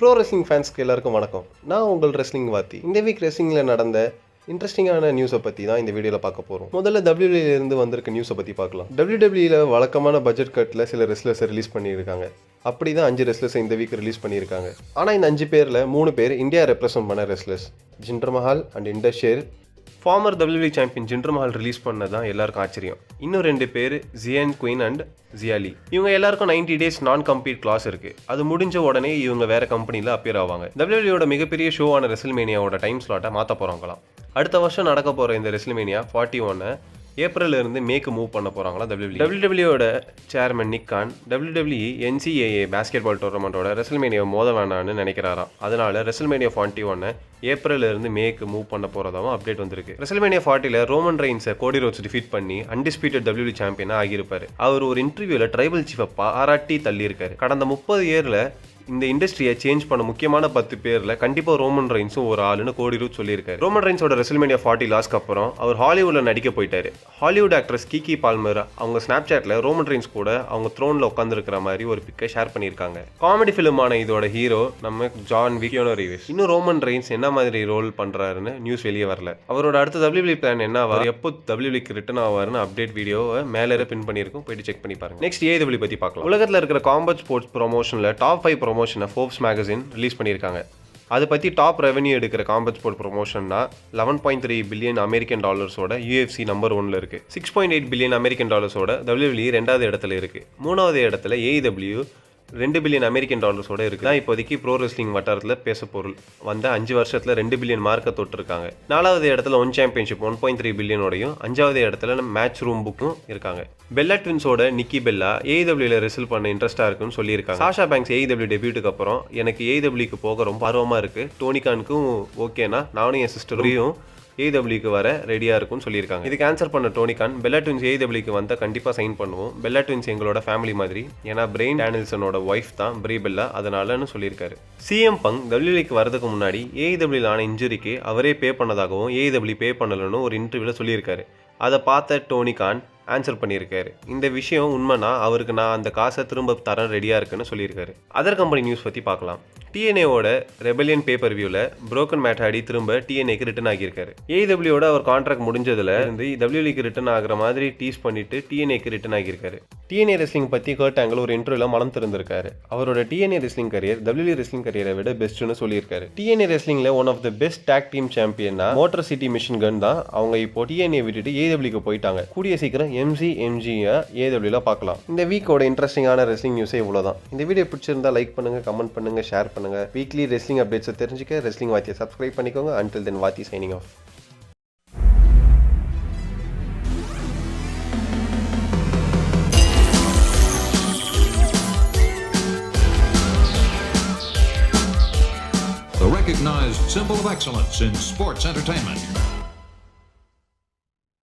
Bro wrestling ஃபேன்ஸ்க்கு எல்லாருக்கும் வணக்கம். நான் உங்கள் ரெஸ்லிங் வாத்தி. இந்த வீக் ரெஸ்லிங்கில் நடந்த இன்ட்ரெஸ்டிங்கான நியூஸை பற்றி தான் இந்த வீடியோவில் பார்க்க போகிறோம். முதல்ல WWE வந்திருக்க நியூஸை பற்றி பார்க்கலாம். WWE வழக்கமான பட்ஜெட் கட்டில் சில ரெஸ்லர்ஸை ரிலீஸ் பண்ணியிருக்காங்க. அப்படி தான் 5 ரெஸ்லர்ஸை இந்த வீக் ரிலீஸ் பண்ணியிருக்காங்க. ஆனால் இந்த 5 பேரில் 3 பேர் இந்தியா ரெப்ரசன்ட் பண்ண wrestlers. Jinder Mahal and Indus Sher. Former WWE champion Jinder Mahal release பண்ணது தான் எல்லாருக்கும் ஆச்சரியம். இன்னும் 2 பேர் ஜியன் குயின் அண்ட் ஜியாலி. இவங்க எல்லாருக்கும் 90 days நான் கம்பீட் கிளாஸ் இருக்கு. அது முடிஞ்ச உடனே இவங்க வேற கம்பெனியில் அப்பியர் ஆவாங்க. WWE மிகப்பெரிய ஷோவான ரெஸ்ல்மேனியாவோட டைம் ஸ்லாட்டை மாற்ற போறாங்களாம். அடுத்த வருஷம் நடக்க போற இந்த ரெஸ்ல்மேனியா 41 ஏப்ரல்ல இருந்து மேக்கு மூவ் பண்ண போறாங்களா WWE சேர்மன் நிக் Khan WWE NCAA basketball டோர்னமெண்ட்டோட WrestleMania மோத வேணான்னு நினைக்கிறாராம். அதனால ரெஸ்ல்மேனியா 41 ஏப்ரல்ல இருந்து மேக்கு மூவ் பண்ண போறதாவும் அப்டேட் வந்திருக்கு. ரெஸ்ல்மேனியா 40ல ரோமன் ரெயின்ஸை கோடி ரோட்ஸ் டிஃபீட் பண்ணி அன்டிஸ்பியூட்டட் WWE சாம்பியனா ஆகியிருப்பாரு. அவர் ஒரு இன்டர்வியூல ட்ரைபல் சீஃபை பாராட்டி தள்ளி இருக்காரு. கடந்த 30 இயர்ல இந்த இண்டஸ்ட்ரியை சேஞ்ச் பண்ண முக்கியமான 10 பேர்ல கண்டிப்பா ரோமன் ரெயின்ஸும் ஒரு ஆளுன்னு கோடி ரூட் சொல்லியிருக்காரு. ரோமன் ரெயின்ஸோட ரெஸ்ல்மேனியா 40 லாஸ்க்கு அப்புறம் அவர் ஹாலிவுட்ல நடிக்க போயிட்டாரு. ஹாலிவுட் ஆக்ட்ரஸ் கிகி பால்மர் அவங்க ஸ்னாப்சாட்ல ரோமன் ரெயின்ஸ் கூட அவங்க த்ரோன்ல உட்கார்ந்து இருக்கிற மாதிரி ஒரு பிக்கை ஷேர் பண்ணியிருக்காங்க. காமெடி ஃபிலிமான இதோட ஹீரோ நம்ம ஜான் விக்கியோனோ ரீவிஸ். இன்னும் ரோமன் ரெயின்ஸ் என்ன மாதிரி ரோல் பண்றாருன்னு நியூஸ் வெளியே வரல. அவரோட அடுத்த WWE பிளான் என்ன ஆவார், எப்போ WWEக்கு ரிட்டர்ன் ஆவாருன்னு அப்டேட் வீடியோவை மேலே பின் பண்ணியிருக்கும், போயிட்டு செக் பண்ணி பாருங்க. நெக்ஸ்ட் AEW பத்தி பார்க்கலாம். உலகத்தில் இருக்கிற காம்பேட் ஸ்போர்ட்ஸ் ப்ரொமோஷன்ல டாப் 5 ப்ரொமோஷனை ஃபோர்ப்ஸ் மேகசின் ரிலீஸ் பண்ணியிருக்காங்க. அதை பற்றி டாப் ரெவன்யூ எடுக்கிற காம்பேட் ஸ்போர்ட் ப்ரொமோஷன்னா $11.3 பில்லியன் அமெரிக்கன் டாலர்ஸோட UFC நம்பர் 1ல இருக்கு. $6.8 பில்லியன் அமெரிக்கன் டாலர்ஸோட WWE 2வது இடத்துல இருக்கு. 3வது இடத்துல AEW $2 பில்லியன் அமெரிக்கன் டாலர்ஸோட இருக்கு. தான் இப்போதைக்கு ப்ரோ ரெஸ்லிங் வட்டாரத்தில் பேச பொருள் வந்த 5 வருஷத்துல 2 பில்லியன் மார்க்கை தொட்டிருக்காங்க. 4வது இடத்துல ஒன் சாம்பியன்ஷிப் 1.3 பில்லியனோடையும் 5வது இடத்துல மேட்ச் ரூம் புக்கும் இருக்காங்க. பெல்லா ட்வின்ஸோட நிக்கி பெல்லா AEWல ரெஸ்ல் பண்ண இன்ட்ரெஸ்டா இருக்குன்னு சொல்லியிருக்காங்க. சாஷா பேங்க்ஸ் AEW டெபியூட்டுக்கு அப்புறம் எனக்கு AEWக்கு போக ரொம்ப ஆர்வமா இருக்கு. டோனி கானுக்கும் ஓகேனா நானும் என் சிஸ்டரையும் AEWக்கு வர ரெடியாக இருக்கும்னு சொல்லியிருக்காங்க. இதுக்கு ஆன்சர் பண்ண டோனி கான், பெல்லா ட்வின்ஸ் AEWக்கு வந்தால் கண்டிப்பாக சைன் பண்ணுவோம். பெல்லா ட்வின்ஸ் எங்களோட ஃபேமிலி மாதிரி, ஏன்னா பிரெயின் டேனில்சனோட ஒய்ஃப் தான் ப்ரீ பெல்லா, அதனாலன்னு சொல்லியிருக்காரு. CM பங்க் WWEக்கு வரதுக்கு முன்னாடி AEWல ஆன இன்ஜுரிக்கு அவரே பே பண்ணதாகவும் AEW பே பண்ணலன்னு ஒரு இன்டர்வியூவில் சொல்லியிருக்காரு. அதை பார்த்த டோனி கான் ஆன்சர் பண்ணியிருக்காரு. இந்த விஷயம் உண்மைனா அவருக்கு நான் அந்த காசை திரும்ப தர ரெடியாக இருக்குன்னு சொல்லியிருக்காரு. அதர் கம்பெனி நியூஸ் பற்றி பார்க்கலாம். TNAவோட ரெபலியன் பேப்பர் வியூவில் புரோக்கன் மேட் ஹார்டி திரும்ப TNAக்கு ரிட்டர்ன் ஆகியிருக்காரு. AEWவோட அவர் கான்ட்ராக்ட் முடிஞ்சதுல இருந்து WWEக்கு ரிட்டர்ன் ஆகிற மாதிரி டீஸ் பண்ணிட்டு TNAக்கு ரிட்டர்ன் ஆகியிருக்காரு. TNA ரெஸ்லிங் பற்றி கர்ட் ஆங்கிள் ஒரு இன்டர்வியூல மனம் திறந்திருக்காரு. அவரோட TNA wrestling career WWE wrestling கரியரை விட பெஸ்ட்னு சொல்லியிருக்காரு. TNA ரெஸ்லிங்ல one of the best tag team சாம்பியன்னா மோட்டர் சிட்டி மிஷின் கன் தான். அவங்க இப்போ TNA விட்டுட்டு AEWக்கு போயிட்டாங்க. கூடிய சீக்கிரம் MGMGயை AEWல பார்க்கலாம். இந்த வீக்கோட இன்ட்ரெஸ்டிங்கான ரெஸ்லிங் நியூஸே இவ்வளோதான். இந்த வீடியோ பிடிச்சிருந்தா லைக் பண்ணுங்க, கமெண்ட் பண்ணுங்க, ஷேர் பண்ணுங்க. வீக்லி ரெஸ்லிங் அப்டேட்ஸை தெரிஞ்சுக்க ரெஸ்லிங் வாத்தியை சப்ஸ்கிரைப் பண்ணிக்கோங்க. Until then, Vaathi signing off. The recognized symbol of excellence in sports entertainment.